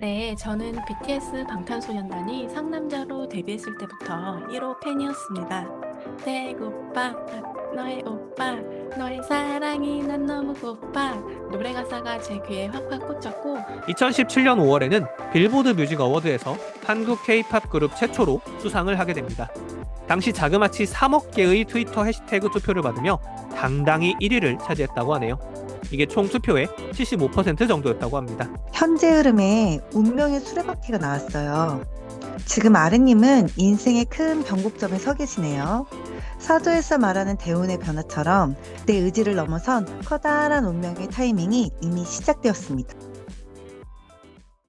네, 저는 BTS 방탄소년단이 상남자로 데뷔했을 때부터 1호 팬이었습니다. 배고파, 너의 오빠, 너의 사랑이 난 너무 고파. 노래 가사가 제 귀에 확확 꽂혔고, 2017년 5월에는 빌보드 뮤직 어워드에서 한국 K-팝 그룹 최초로 수상을 하게 됩니다. 당시 자그마치 3억 개의 트위터 해시태그 투표를 받으며 당당히 1위를 차지했다고 하네요. 이게 총 투표의 75% 정도였다고 합니다. 현재 흐름에 운명의 수레바퀴가 나왔어요. 지금 아르님은 인생의 큰 변곡점에 서 계시네요. 사조에서 말하는 대운의 변화처럼 내 의지를 넘어선 커다란 운명의 타이밍이 이미 시작되었습니다.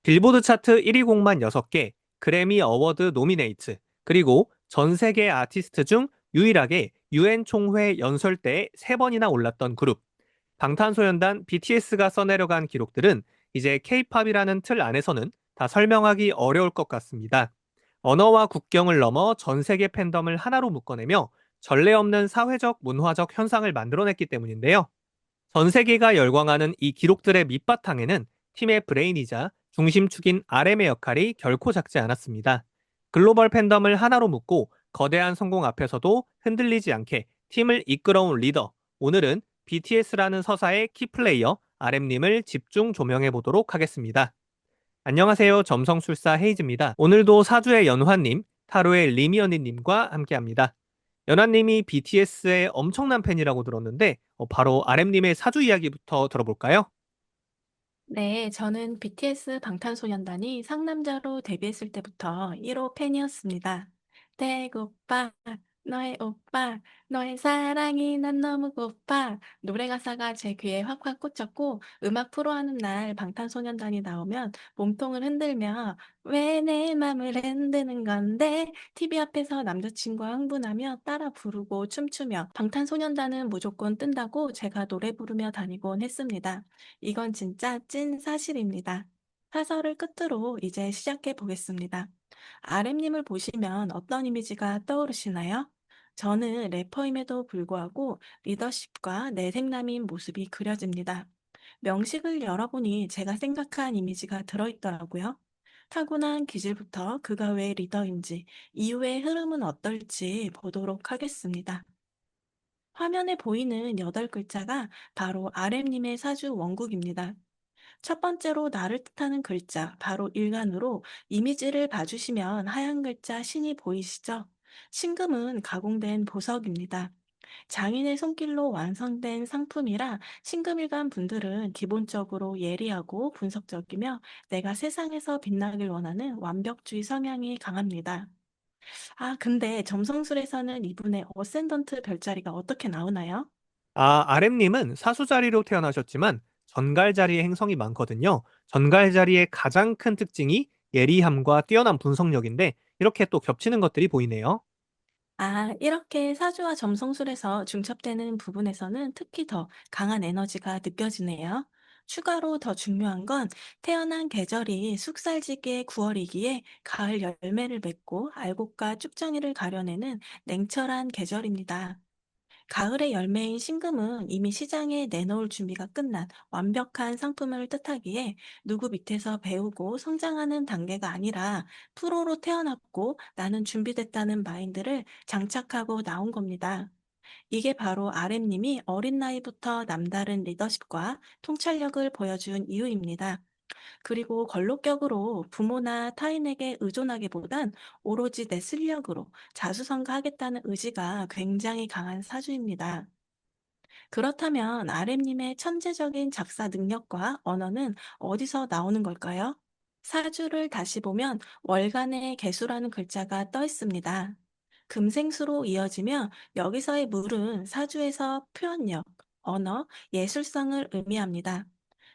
빌보드 차트 1위 곡만 6개, 그래미 어워드 노미네이트, 그리고 전 세계 아티스트 중 유일하게 UN 총회 연설대에 3번이나 올랐던 그룹. 방탄소년단 BTS가 써내려간 기록들은 이제 K-팝이라는 틀 안에서는 다 설명하기 어려울 것 같습니다. 언어와 국경을 넘어 전 세계 팬덤을 하나로 묶어내며 전례 없는 사회적 문화적 현상을 만들어냈기 때문인데요. 전 세계가 열광하는 이 기록들의 밑바탕에는 팀의 브레인이자 중심축인 RM의 역할이 결코 작지 않았습니다. 글로벌 팬덤을 하나로 묶고 거대한 성공 앞에서도 흔들리지 않게 팀을 이끌어온 리더, 오늘은 BTS라는 서사의 키플레이어 RM님을 집중 조명해 보도록 하겠습니다. 안녕하세요. 점성술사 헤이즈입니다. 오늘도 사주의 연화님, 타로의 리미언니님과 함께합니다. 연화님이 BTS의 엄청난 팬이라고 들었는데 바로 RM님의 사주 이야기부터 들어볼까요? 네, 저는 BTS 방탄소년단이 상남자로 데뷔했을 때부터 1호 팬이었습니다. 배고파, 너의 오빠, 너의 사랑이 난 너무 고파. 노래 가사가 제 귀에 확확 꽂혔고, 음악 프로 하는 날 방탄소년단이 나오면 몸통을 흔들며 왜 내 맘을 흔드는 건데? TV 앞에서 남자친구와 흥분하며 따라 부르고 춤추며 방탄소년단은 무조건 뜬다고 제가 노래 부르며 다니곤 했습니다. 이건 진짜 찐 사실입니다. 사설을 끝으로 이제 시작해 보겠습니다. RM님을 보시면 어떤 이미지가 떠오르시나요? 저는 래퍼임에도 불구하고 리더십과 내생남인 모습이 그려집니다. 명식을 열어보니 제가 생각한 이미지가 들어있더라고요. 타고난 기질부터 그가 왜 리더인지, 이후의 흐름은 어떨지 보도록 하겠습니다. 화면에 보이는 8글자가 바로 RM님의 사주 원국입니다. 첫 번째로 나를 뜻하는 글자, 바로 일간으로 이미지를 봐주시면 하얀 글자 신이 보이시죠? 신금은 가공된 보석입니다. 장인의 손길로 완성된 상품이라 신금일간 분들은 기본적으로 예리하고 분석적이며 내가 세상에서 빛나길 원하는 완벽주의 성향이 강합니다. 아, 근데 점성술에서는 이분의 어센던트 별자리가 어떻게 나오나요? RM님은 사수자리로 태어나셨지만 전갈자리에 행성이 많거든요. 전갈자리의 가장 큰 특징이 예리함과 뛰어난 분석력인데 이렇게 또 겹치는 것들이 보이네요. 아, 이렇게 사주와 점성술에서 중첩되는 부분에서는 특히 더 강한 에너지가 느껴지네요. 추가로 더 중요한 건 태어난 계절이 숙살지기의 9월이기에 가을 열매를 맺고 알곡과 쭉정이를 가려내는 냉철한 계절입니다. 가을의 열매인 신금은 이미 시장에 내놓을 준비가 끝난 완벽한 상품을 뜻하기에 누구 밑에서 배우고 성장하는 단계가 아니라 프로로 태어났고 나는 준비됐다는 마인드를 장착하고 나온 겁니다. 이게 바로 RM님이 어린 나이부터 남다른 리더십과 통찰력을 보여준 이유입니다. 그리고 걸록격으로 부모나 타인에게 의존하기보단 오로지 내 실력으로 자수성가하겠다는 의지가 굉장히 강한 사주입니다. 그렇다면 RM님의 천재적인 작사 능력과 언어는 어디서 나오는 걸까요? 사주를 다시 보면 월간의 개수라는 글자가 떠 있습니다. 금생수로 이어지며 여기서의 물은 사주에서 표현력, 언어, 예술성을 의미합니다.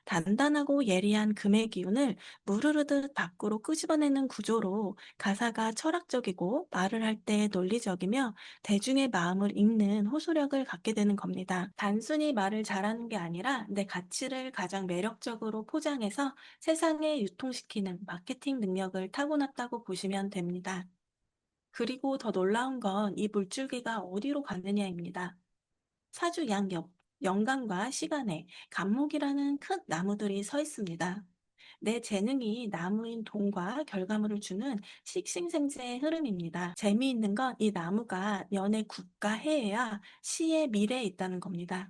단단하고 예리한 금의 기운을 무르르듯 밖으로 끄집어내는 구조로 가사가 철학적이고 말을 할 때 논리적이며 대중의 마음을 읽는 호소력을 갖게 되는 겁니다. 단순히 말을 잘하는 게 아니라 내 가치를 가장 매력적으로 포장해서 세상에 유통시키는 마케팅 능력을 타고났다고 보시면 됩니다. 그리고 더 놀라운 건 이 물줄기가 어디로 갔느냐입니다. 사주 양옆, 영감과 시간에 감목이라는 큰 나무들이 서 있습니다. 내 재능이 나무인 돈과 결과물을 주는 식신생재의 흐름입니다. 재미있는 건 이 나무가 연의 국가 해외와 시의 미래에 있다는 겁니다.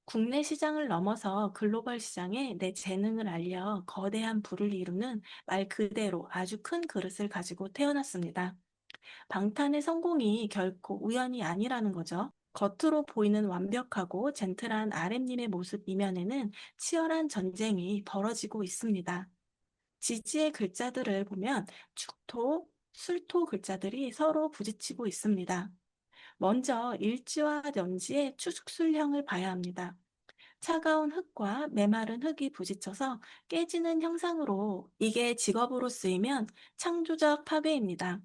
국내 시장을 넘어서 글로벌 시장에 내 재능을 알려 거대한 부를 이루는 말 그대로 아주 큰 그릇을 가지고 태어났습니다. 방탄의 성공이 결코 우연이 아니라는 거죠. 겉으로 보이는 완벽하고 젠틀한 RM님의 모습 이면에는 치열한 전쟁이 벌어지고 있습니다. 지지의 글자들을 보면 축토, 술토 글자들이 서로 부딪히고 있습니다. 먼저 일지와 연지의 추축술형을 봐야 합니다. 차가운 흙과 메마른 흙이 부딪혀서 깨지는 형상으로 이게 직업으로 쓰이면 창조적 파괴입니다.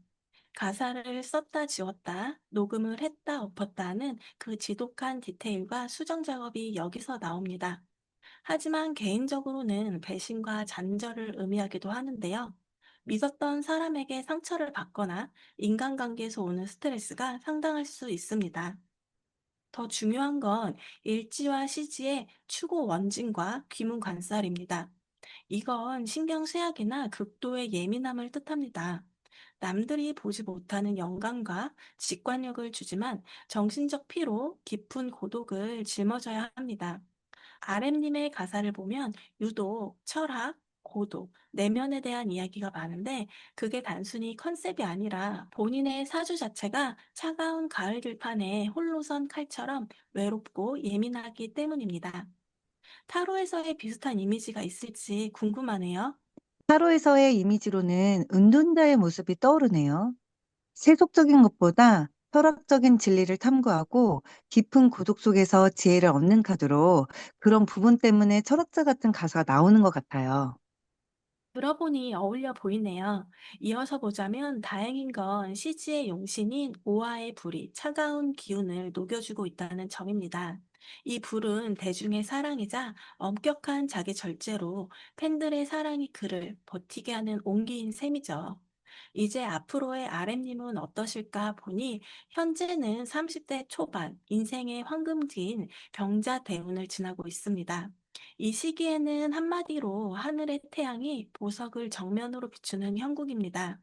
가사를 썼다 지웠다, 녹음을 했다 엎었다 하는 그 지독한 디테일과 수정 작업이 여기서 나옵니다. 하지만 개인적으로는 배신과 잔절을 의미하기도 하는데요. 믿었던 사람에게 상처를 받거나 인간관계에서 오는 스트레스가 상당할 수 있습니다. 더 중요한 건 일지와 시지의 추고 원진과 귀문 관살입니다. 이건 신경쇠약이나 극도의 예민함을 뜻합니다. 남들이 보지 못하는 영감과 직관력을 주지만 정신적 피로, 깊은 고독을 짊어져야 합니다. RM님의 가사를 보면 유독 철학, 고독, 내면에 대한 이야기가 많은데 그게 단순히 컨셉이 아니라 본인의 사주 자체가 차가운 가을 들판에 홀로 선 칼처럼 외롭고 예민하기 때문입니다. 타로에서의 비슷한 이미지가 있을지 궁금하네요. 타로에서의 이미지로는 은둔자의 모습이 떠오르네요. 세속적인 것보다 철학적인 진리를 탐구하고 깊은 고독 속에서 지혜를 얻는 카드로 그런 부분 때문에 철학자 같은 가사가 나오는 것 같아요. 들어보니 어울려 보이네요. 이어서 보자면 다행인 건 시지의 용신인 오화의 불이 차가운 기운을 녹여주고 있다는 점입니다. 이 불은 대중의 사랑이자 엄격한 자기 절제로 팬들의 사랑이 그를 버티게 하는 온기인 셈이죠. 이제 앞으로의 RM님은 어떠실까 보니 현재는 30대 초반 인생의 황금기인 병자 대운을 지나고 있습니다. 이 시기에는 한마디로 하늘의 태양이 보석을 정면으로 비추는 형국입니다.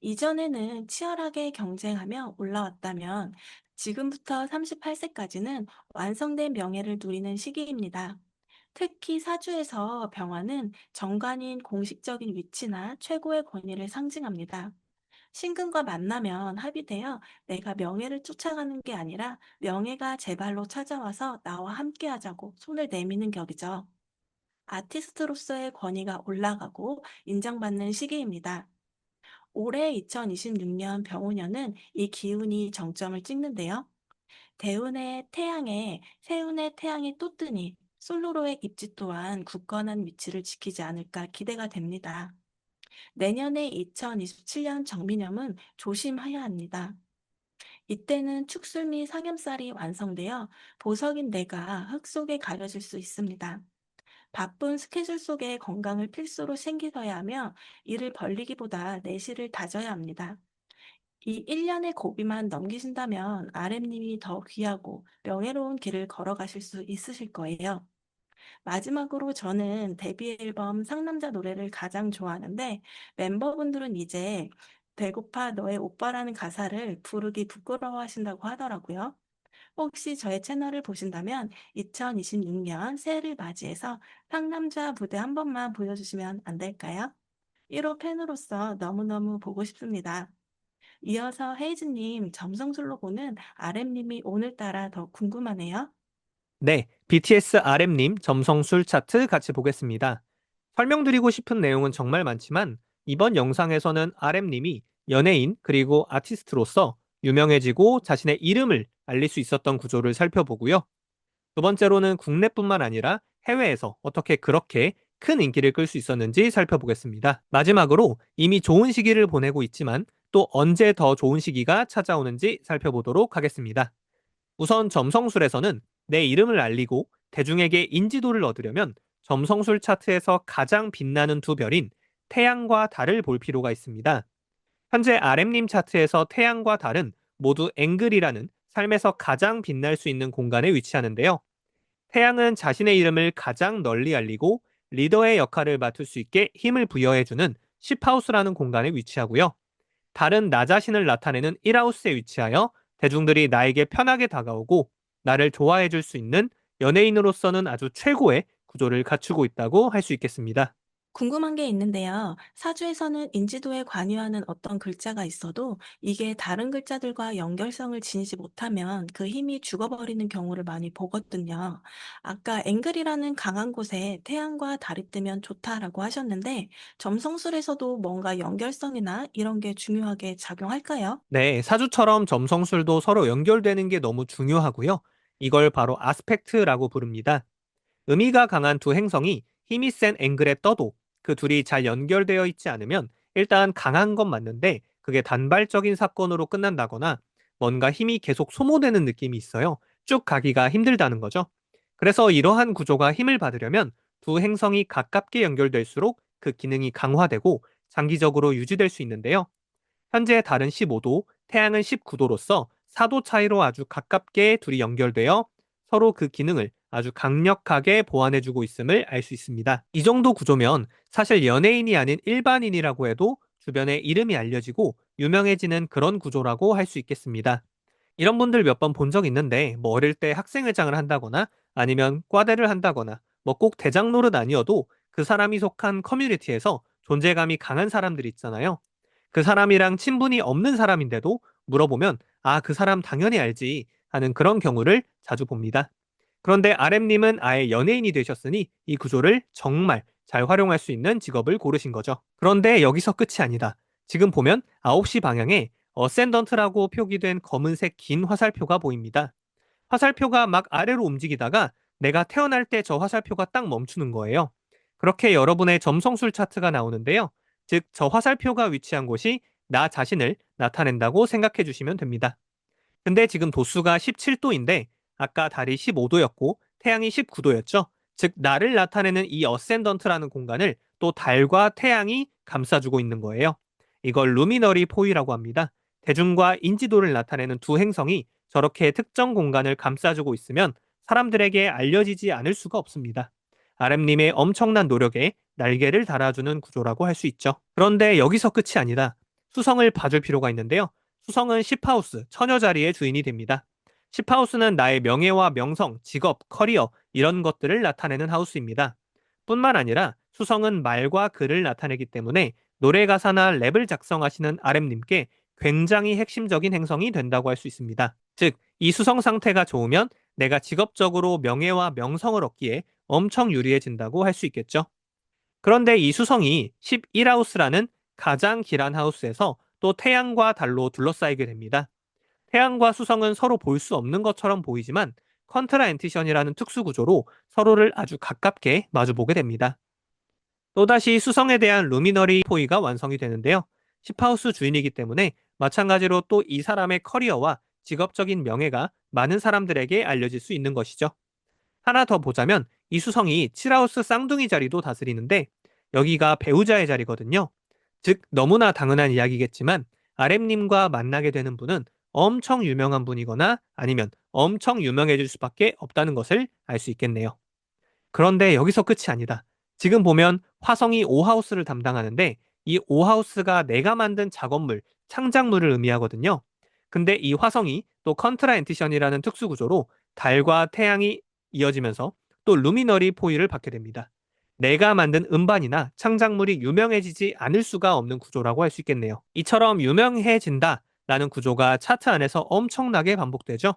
이전에는 치열하게 경쟁하며 올라왔다면 지금부터 38세까지는 완성된 명예를 누리는 시기입니다. 특히 사주에서 병화는 정관인 공식적인 위치나 최고의 권위를 상징합니다. 신금과 만나면 합의되어 내가 명예를 쫓아가는 게 아니라 명예가 제 발로 찾아와서 나와 함께 하자고 손을 내미는 격이죠. 아티스트로서의 권위가 올라가고 인정받는 시기입니다. 올해 2026년 병우년은 이 기운이 정점을 찍는데요. 대운의 태양에 세운의 태양이 또 뜨니 솔로로의 입지 또한 굳건한 위치를 지키지 않을까 기대가 됩니다. 내년에 2027년 정미념은 조심해야 합니다. 이때는 축술 및 상염살이 완성되어 보석인 내가 흙 속에 가려질 수 있습니다. 바쁜 스케줄 속에 건강을 필수로 챙기셔야 하며 일을 벌리기보다 내실을 다져야 합니다. 이 1년의 고비만 넘기신다면 RM님이 더 귀하고 명예로운 길을 걸어가실 수 있으실 거예요. 마지막으로 저는 데뷔 앨범 상남자 노래를 가장 좋아하는데 멤버분들은 이제 배고파 너의 오빠라는 가사를 부르기 부끄러워하신다고 하더라고요. 혹시 저의 채널을 보신다면 2026년 새해를 맞이해서 상남자 무대 한 번만 보여주시면 안 될까요? 1호 팬으로서 너무너무 보고 싶습니다. 이어서 헤이즈님 점성술로 보는 RM님이 오늘따라 더 궁금하네요. 네, BTS RM님 점성술 차트 같이 보겠습니다. 설명드리고 싶은 내용은 정말 많지만 이번 영상에서는 RM님이 연예인 그리고 아티스트로서 유명해지고 자신의 이름을 알릴 수 있었던 구조를 살펴보고요. 두 번째로는 국내뿐만 아니라 해외에서 어떻게 그렇게 큰 인기를 끌 수 있었는지 살펴보겠습니다. 마지막으로 이미 좋은 시기를 보내고 있지만 또 언제 더 좋은 시기가 찾아오는지 살펴보도록 하겠습니다. 우선 점성술에서는 내 이름을 알리고 대중에게 인지도를 얻으려면 점성술 차트에서 가장 빛나는 두 별인 태양과 달을 볼 필요가 있습니다. 현재 RM님 차트에서 태양과 달은 모두 앵글이라는 삶에서 가장 빛날 수 있는 공간에 위치하는데요. 태양은 자신의 이름을 가장 널리 알리고 리더의 역할을 맡을 수 있게 힘을 부여해주는 10하우스라는 공간에 위치하고요. 달은 나 자신을 나타내는 1하우스에 위치하여 대중들이 나에게 편하게 다가오고 나를 좋아해 줄 수 있는 연예인으로서는 아주 최고의 구조를 갖추고 있다고 할 수 있겠습니다. 궁금한 게 있는데요. 사주에서는 인지도에 관여하는 어떤 글자가 있어도 이게 다른 글자들과 연결성을 지니지 못하면 그 힘이 죽어버리는 경우를 많이 보거든요. 아까 앵글이라는 강한 곳에 태양과 달이 뜨면 좋다라고 하셨는데 점성술에서도 뭔가 연결성이나 이런 게 중요하게 작용할까요? 네, 사주처럼 점성술도 서로 연결되는 게 너무 중요하고요. 이걸 바로 아스펙트라고 부릅니다. 의미가 강한 두 행성이 힘이 센 앵글에 떠도 그 둘이 잘 연결되어 있지 않으면 일단 강한 건 맞는데 그게 단발적인 사건으로 끝난다거나 뭔가 힘이 계속 소모되는 느낌이 있어요. 쭉 가기가 힘들다는 거죠. 그래서 이러한 구조가 힘을 받으려면 두 행성이 가깝게 연결될수록 그 기능이 강화되고 장기적으로 유지될 수 있는데요. 현재 달은 15도, 태양은 19도로서 4도 차이로 아주 가깝게 둘이 연결되어 서로 그 기능을 아주 강력하게 보완해주고 있음을 알 수 있습니다. 이 정도 구조면 사실 연예인이 아닌 일반인이라고 해도 주변에 이름이 알려지고 유명해지는 그런 구조라고 할 수 있겠습니다. 이런 분들 몇 번 본 적 있는데 뭐 어릴 때 학생회장을 한다거나 아니면 과대를 한다거나 뭐 꼭 대장 노릇 아니어도 그 사람이 속한 커뮤니티에서 존재감이 강한 사람들 있잖아요. 그 사람이랑 친분이 없는 사람인데도 물어보면 아, 그 사람 당연히 알지 하는 그런 경우를 자주 봅니다. 그런데 RM님은 아예 연예인이 되셨으니 이 구조를 정말 잘 활용할 수 있는 직업을 고르신 거죠. 그런데 여기서 끝이 아니다. 지금 보면 9시 방향에 어센던트라고 표기된 검은색 긴 화살표가 보입니다. 화살표가 막 아래로 움직이다가 내가 태어날 때 저 화살표가 딱 멈추는 거예요. 그렇게 여러분의 점성술 차트가 나오는데요. 즉, 저 화살표가 위치한 곳이 나 자신을 나타낸다고 생각해 주시면 됩니다. 근데 지금 도수가 17도인데 아까 달이 15도였고 태양이 19도였죠. 즉, 나를 나타내는 이 어센던트라는 공간을 또 달과 태양이 감싸주고 있는 거예요. 이걸 루미너리 포유라고 합니다. 대중과 인지도를 나타내는 두 행성이 저렇게 특정 공간을 감싸주고 있으면 사람들에게 알려지지 않을 수가 없습니다. RM님의 엄청난 노력에 날개를 달아주는 구조라고 할 수 있죠. 그런데 여기서 끝이 아니다. 수성을 봐줄 필요가 있는데요. 수성은 10하우스, 처녀 자리의 주인이 됩니다. 10하우스는 나의 명예와 명성, 직업, 커리어 이런 것들을 나타내는 하우스입니다. 뿐만 아니라 수성은 말과 글을 나타내기 때문에 노래 가사나 랩을 작성하시는 RM님께 굉장히 핵심적인 행성이 된다고 할 수 있습니다. 즉, 이 수성 상태가 좋으면 내가 직업적으로 명예와 명성을 얻기에 엄청 유리해진다고 할 수 있겠죠. 그런데 이 수성이 11하우스라는 가장 길한 하우스에서 또 태양과 달로 둘러싸이게 됩니다. 태양과 수성은 서로 볼 수 없는 것처럼 보이지만 컨트라엔티션이라는 특수 구조로 서로를 아주 가깝게 마주보게 됩니다. 또다시 수성에 대한 루미너리 포이가 완성이 되는데요. 10하우스 주인이기 때문에 마찬가지로 또 이 사람의 커리어와 직업적인 명예가 많은 사람들에게 알려질 수 있는 것이죠. 하나 더 보자면 이 수성이 7하우스 쌍둥이 자리도 다스리는데 여기가 배우자의 자리거든요. 즉 너무나 당연한 이야기겠지만 RM님과 만나게 되는 분은 엄청 유명한 분이거나 아니면 엄청 유명해질 수밖에 없다는 것을 알 수 있겠네요. 그런데 여기서 끝이 아니다. 지금 보면 화성이 5하우스를 담당하는데 이 5하우스가 내가 만든 작업물, 창작물을 의미하거든요. 근데 이 화성이 또 컨트라 엔티션이라는 특수 구조로 달과 태양이 이어지면서 또 루미너리 포유를 받게 됩니다. 내가 만든 음반이나 창작물이 유명해지지 않을 수가 없는 구조라고 할 수 있겠네요. 이처럼 유명해진다라는 구조가 차트 안에서 엄청나게 반복되죠.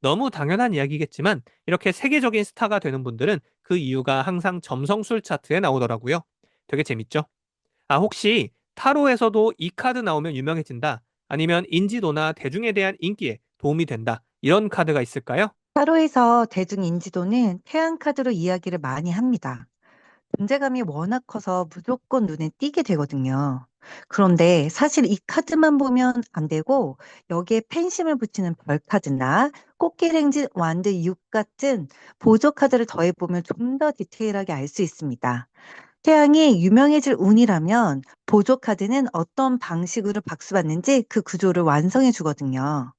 너무 당연한 이야기겠지만 이렇게 세계적인 스타가 되는 분들은 그 이유가 항상 점성술 차트에 나오더라고요. 되게 재밌죠? 아, 혹시 타로에서도 이 카드 나오면 유명해진다. 아니면 인지도나 대중에 대한 인기에 도움이 된다. 이런 카드가 있을까요? 타로에서 대중 인지도는 태양 카드로 이야기를 많이 합니다. 존재감이 워낙 커서 무조건 눈에 띄게 되거든요. 그런데 사실 이 카드만 보면 안 되고 여기에 팬심을 붙이는 별 카드나 꽃길행진 완드 6 같은 보조 카드를 더해보면 좀 더 디테일하게 알 수 있습니다. 태양이 유명해질 운이라면 보조 카드는 어떤 방식으로 박수받는지 그 구조를 완성해 주거든요.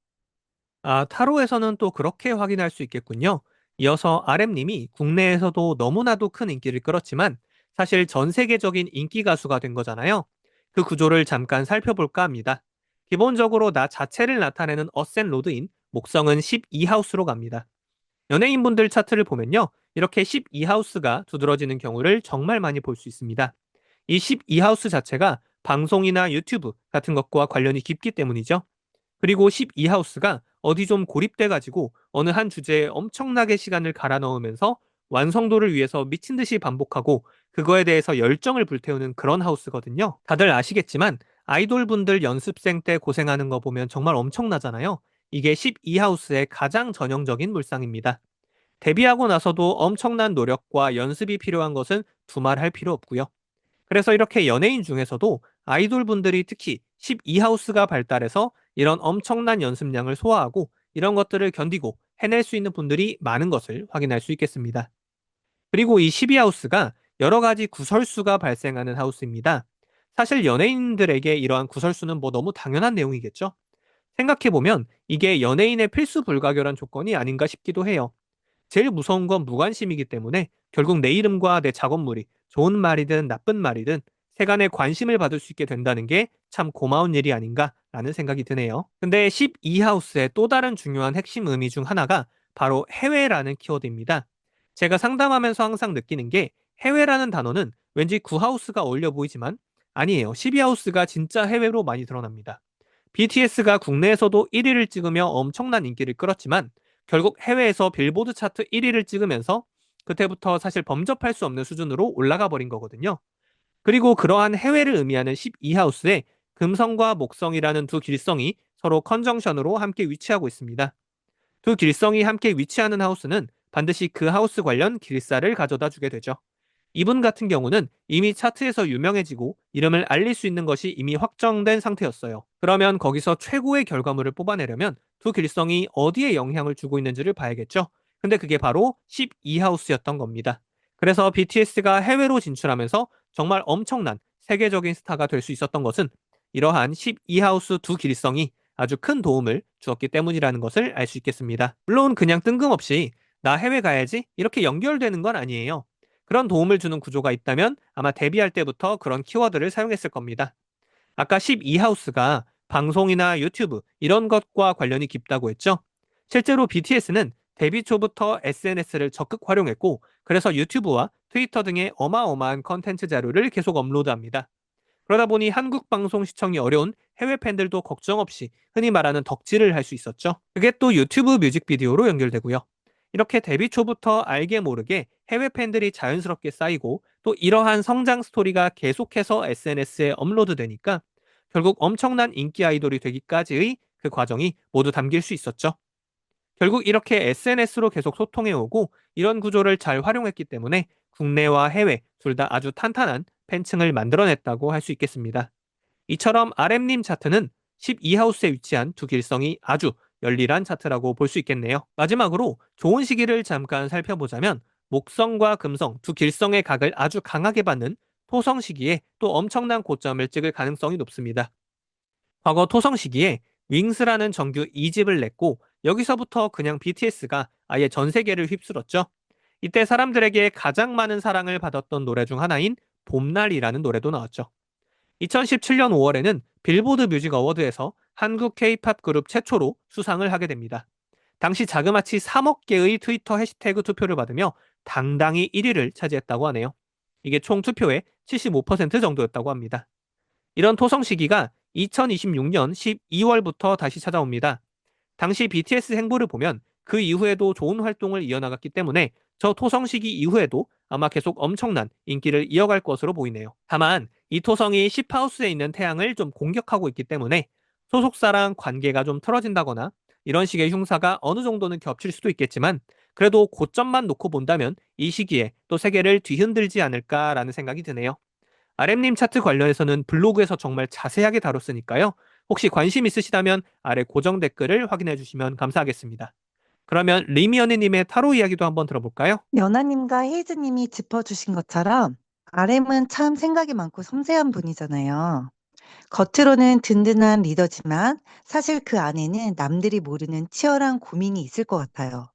아, 타로에서는 또 그렇게 확인할 수 있겠군요. 이어서 RM님이 국내에서도 너무나도 큰 인기를 끌었지만 사실 전 세계적인 인기 가수가 된 거잖아요. 그 구조를 잠깐 살펴볼까 합니다. 기본적으로 나 자체를 나타내는 어센 로드인 목성은 12하우스로 갑니다. 연예인분들 차트를 보면요. 이렇게 12하우스가 두드러지는 경우를 정말 많이 볼 수 있습니다. 이 12하우스 자체가 방송이나 유튜브 같은 것과 관련이 깊기 때문이죠. 그리고 12하우스가 어디 좀 고립돼가지고 어느 한 주제에 엄청나게 시간을 갈아 넣으면서 완성도를 위해서 미친 듯이 반복하고 그거에 대해서 열정을 불태우는 그런 하우스거든요. 다들 아시겠지만 아이돌 분들 연습생 때 고생하는 거 보면 정말 엄청나잖아요. 이게 12하우스의 가장 전형적인 물상입니다. 데뷔하고 나서도 엄청난 노력과 연습이 필요한 것은 두말할 필요 없고요. 그래서 이렇게 연예인 중에서도 아이돌 분들이 특히 12하우스가 발달해서 이런 엄청난 연습량을 소화하고 이런 것들을 견디고 해낼 수 있는 분들이 많은 것을 확인할 수 있겠습니다. 그리고 이 12하우스가 여러 가지 구설수가 발생하는 하우스입니다. 사실 연예인들에게 이러한 구설수는 뭐 너무 당연한 내용이겠죠? 생각해보면 이게 연예인의 필수 불가결한 조건이 아닌가 싶기도 해요. 제일 무서운 건 무관심이기 때문에 결국 내 이름과 내 작업물이 좋은 말이든 나쁜 말이든 세간의 관심을 받을 수 있게 된다는 게 참 고마운 일이 아닌가라는 생각이 드네요. 근데 12하우스의 또 다른 중요한 핵심 의미 중 하나가 바로 해외라는 키워드입니다. 제가 상담하면서 항상 느끼는 게 해외라는 단어는 왠지 9하우스가 어울려 보이지만 아니에요. 12하우스가 진짜 해외로 많이 드러납니다. BTS가 국내에서도 1위를 찍으며 엄청난 인기를 끌었지만 결국 해외에서 빌보드 차트 1위를 찍으면서 그때부터 사실 범접할 수 없는 수준으로 올라가 버린 거거든요. 그리고 그러한 해외를 의미하는 12하우스에 금성과 목성이라는 두 길성이 서로 컨정션으로 함께 위치하고 있습니다. 두 길성이 함께 위치하는 하우스는 반드시 그 하우스 관련 길사를 가져다 주게 되죠. 이분 같은 경우는 이미 차트에서 유명해지고 이름을 알릴 수 있는 것이 이미 확정된 상태였어요. 그러면 거기서 최고의 결과물을 뽑아내려면 두 길성이 어디에 영향을 주고 있는지를 봐야겠죠. 근데 그게 바로 12하우스였던 겁니다. 그래서 BTS가 해외로 진출하면서 정말 엄청난 세계적인 스타가 될 수 있었던 것은 이러한 12하우스 두 길성이 아주 큰 도움을 주었기 때문이라는 것을 알 수 있겠습니다. 물론 그냥 뜬금없이 나 해외 가야지 이렇게 연결되는 건 아니에요. 그런 도움을 주는 구조가 있다면 아마 데뷔할 때부터 그런 키워드를 사용했을 겁니다. 아까 12하우스가 방송이나 유튜브 이런 것과 관련이 깊다고 했죠? 실제로 BTS는 데뷔 초부터 SNS를 적극 활용했고 그래서 유튜브와 트위터 등의 어마어마한 컨텐츠 자료를 계속 업로드합니다. 그러다 보니 한국 방송 시청이 어려운 해외 팬들도 걱정 없이 흔히 말하는 덕질을 할 수 있었죠. 그게 또 유튜브 뮤직비디오로 연결되고요. 이렇게 데뷔 초부터 알게 모르게 해외 팬들이 자연스럽게 쌓이고 또 이러한 성장 스토리가 계속해서 SNS에 업로드되니까 결국 엄청난 인기 아이돌이 되기까지의 그 과정이 모두 담길 수 있었죠. 결국 이렇게 SNS로 계속 소통해오고 이런 구조를 잘 활용했기 때문에 국내와 해외 둘 다 아주 탄탄한 팬층을 만들어냈다고 할 수 있겠습니다. 이처럼 RM님 차트는 12하우스에 위치한 두 길성이 아주 열일한 차트라고 볼 수 있겠네요. 마지막으로 좋은 시기를 잠깐 살펴보자면 목성과 금성 두 길성의 각을 아주 강하게 받는 토성 시기에 또 엄청난 고점을 찍을 가능성이 높습니다. 과거 토성 시기에 윙스라는 정규 2집을 냈고 여기서부터 그냥 BTS가 아예 전 세계를 휩쓸었죠. 이때 사람들에게 가장 많은 사랑을 받았던 노래 중 하나인 봄날이라는 노래도 나왔죠. 2017년 5월에는 빌보드 뮤직 어워드에서 한국 K-팝 그룹 최초로 수상을 하게 됩니다. 당시 자그마치 3억 개의 트위터 해시태그 투표를 받으며 당당히 1위를 차지했다고 하네요. 이게 총 투표의 75% 정도였다고 합니다. 이런 토성 시기가 2026년 12월부터 다시 찾아옵니다. 당시 BTS 행보를 보면 그 이후에도 좋은 활동을 이어나갔기 때문에 저 토성 시기 이후에도 아마 계속 엄청난 인기를 이어갈 것으로 보이네요. 다만 이 토성이 10하우스에 있는 태양을 좀 공격하고 있기 때문에 소속사랑 관계가 좀 틀어진다거나 이런 식의 흉사가 어느 정도는 겹칠 수도 있겠지만 그래도 고점만 놓고 본다면 이 시기에 또 세계를 뒤흔들지 않을까라는 생각이 드네요. RM님 차트 관련해서는 블로그에서 정말 자세하게 다뤘으니까요. 혹시 관심 있으시다면 아래 고정 댓글을 확인해 주시면 감사하겠습니다. 그러면 리미언니님의 타로 이야기도 한번 들어볼까요? 연하님과 헤이즈님이 짚어주신 것처럼 RM은 참 생각이 많고 섬세한 분이잖아요. 겉으로는 든든한 리더지만 사실 그 안에는 남들이 모르는 치열한 고민이 있을 것 같아요.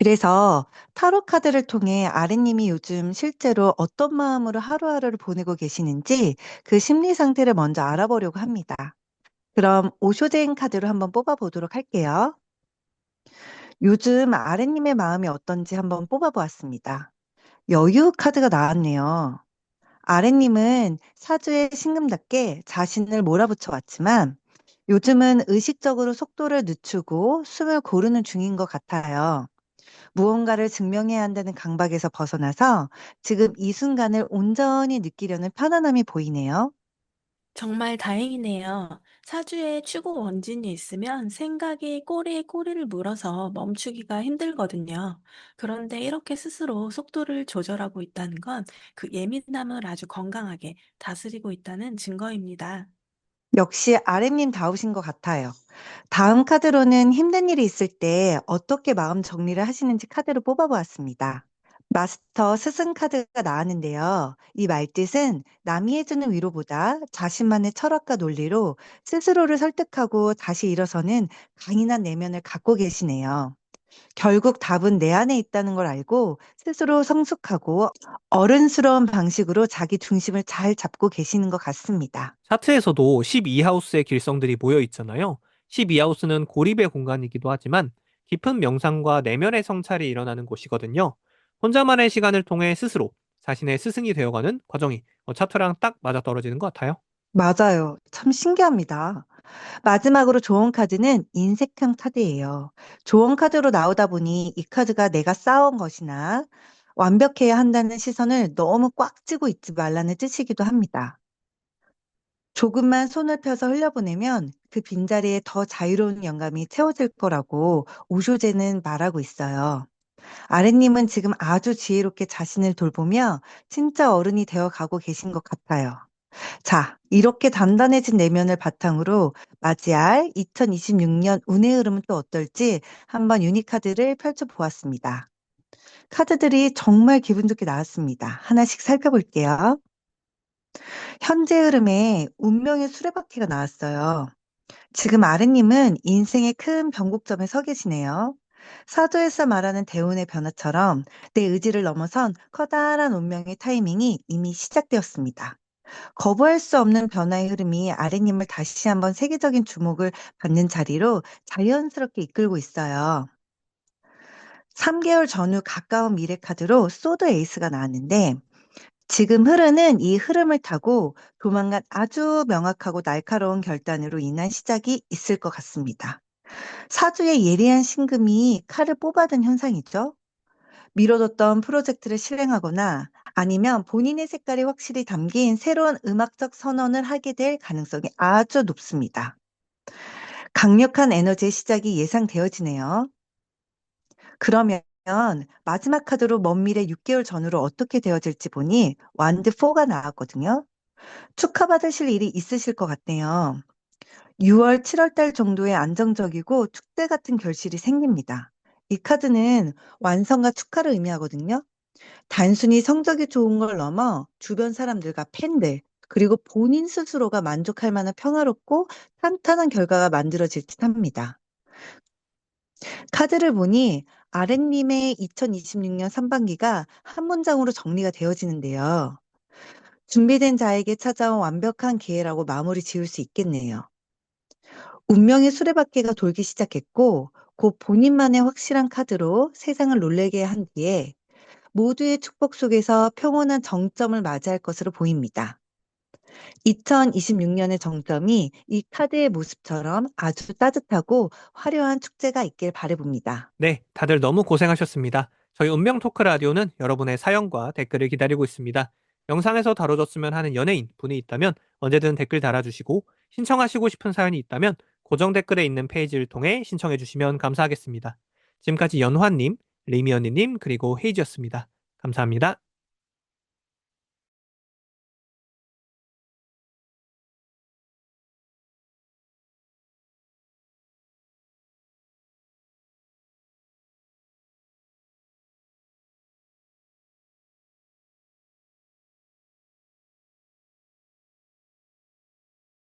그래서 타로 카드를 통해 아랫님이 요즘 실제로 어떤 마음으로 하루하루를 보내고 계시는지 그 심리 상태를 먼저 알아보려고 합니다. 그럼 오쇼제인 카드로 한번 뽑아보도록 할게요. 요즘 아랫님의 마음이 어떤지 한번 뽑아보았습니다. 여유 카드가 나왔네요. 아랫님은 사주에 신금답게 자신을 몰아붙여 왔지만 요즘은 의식적으로 속도를 늦추고 숨을 고르는 중인 것 같아요. 무언가를 증명해야 한다는 강박에서 벗어나서 지금 이 순간을 온전히 느끼려는 편안함이 보이네요. 정말 다행이네요. 사주에 추구 원진이 있으면 생각이 꼬리에 꼬리를 물어서 멈추기가 힘들거든요. 그런데 이렇게 스스로 속도를 조절하고 있다는 건 그 예민함을 아주 건강하게 다스리고 있다는 증거입니다. 역시 RM님 다우신 것 같아요. 다음 카드로는 힘든 일이 있을 때 어떻게 마음 정리를 하시는지 카드를 뽑아보았습니다. 마스터 스승 카드가 나왔는데요. 이 말뜻은 남이 해주는 위로보다 자신만의 철학과 논리로 스스로를 설득하고 다시 일어서는 강인한 내면을 갖고 계시네요. 결국 답은 내 안에 있다는 걸 알고 스스로 성숙하고 어른스러운 방식으로 자기 중심을 잘 잡고 계시는 것 같습니다. 차트에서도 12하우스의 길성들이 모여 있잖아요. 12하우스는 고립의 공간이기도 하지만 깊은 명상과 내면의 성찰이 일어나는 곳이거든요. 혼자만의 시간을 통해 스스로 자신의 스승이 되어가는 과정이 차트랑 딱 맞아떨어지는 것 같아요. 맞아요. 참 신기합니다. 마지막으로 조언 카드는 인색한 카드예요. 조언 카드로 나오다 보니 이 카드가 내가 쌓아온 것이나 완벽해야 한다는 시선을 너무 꽉 쥐고 있지 말라는 뜻이기도 합니다. 조금만 손을 펴서 흘려보내면 그 빈자리에 더 자유로운 영감이 채워질 거라고 오쇼제는 말하고 있어요. 아랫님은 지금 아주 지혜롭게 자신을 돌보며 진짜 어른이 되어 가고 계신 것 같아요. 자, 이렇게 단단해진 내면을 바탕으로 맞이할 2026년 운의 흐름은 또 어떨지 한번 유니카드를 펼쳐보았습니다. 카드들이 정말 기분 좋게 나왔습니다. 하나씩 살펴볼게요. 현재 흐름에 운명의 수레바퀴가 나왔어요. 지금 아르님은 인생의 큰 변곡점에 서 계시네요. 사도에서 말하는 대운의 변화처럼 내 의지를 넘어선 커다란 운명의 타이밍이 이미 시작되었습니다. 거부할 수 없는 변화의 흐름이 아르님을 다시 한번 세계적인 주목을 받는 자리로 자연스럽게 이끌고 있어요. 3개월 전후 가까운 미래 카드로 소드 에이스가 나왔는데 지금 흐르는 이 흐름을 타고 조만간 아주 명확하고 날카로운 결단으로 인한 시작이 있을 것 같습니다. 사주의 예리한 신금이 칼을 뽑아든 현상이죠. 미뤄뒀던 프로젝트를 실행하거나 아니면 본인의 색깔이 확실히 담긴 새로운 음악적 선언을 하게 될 가능성이 아주 높습니다. 강력한 에너지의 시작이 예상되어지네요. 그러면 마지막 카드로 먼 미래 6개월 전으로 어떻게 되어질지 보니 완드 4가 나왔거든요. 축하받으실 일이 있으실 것 같네요. 6월, 7월 달 정도에 안정적이고 축제 같은 결실이 생깁니다. 이 카드는 완성과 축하를 의미하거든요. 단순히 성적이 좋은 걸 넘어 주변 사람들과 팬들, 그리고 본인 스스로가 만족할 만한 평화롭고 탄탄한 결과가 만들어질 듯 합니다. 카드를 보니 아랫님의 2026년 상반기가 한 문장으로 정리가 되어지는데요. 준비된 자에게 찾아온 완벽한 기회라고 마무리 지을 수 있겠네요. 운명의 수레바퀴가 돌기 시작했고, 곧 본인만의 확실한 카드로 세상을 놀라게 한 뒤에 모두의 축복 속에서 평온한 정점을 맞이할 것으로 보입니다. 2026년의 정점이 이 카드의 모습처럼 아주 따뜻하고 화려한 축제가 있길 바라봅니다. 네, 다들 너무 고생하셨습니다. 저희 운명 토크 라디오는 여러분의 사연과 댓글을 기다리고 있습니다. 영상에서 다뤄줬으면 하는 연예인 분이 있다면 언제든 댓글 달아주시고 신청하시고 싶은 사연이 있다면 고정 댓글에 있는 페이지를 통해 신청해 주시면 감사하겠습니다. 지금까지 연화님, 리미언니님 그리고 헤이지였습니다. 감사합니다.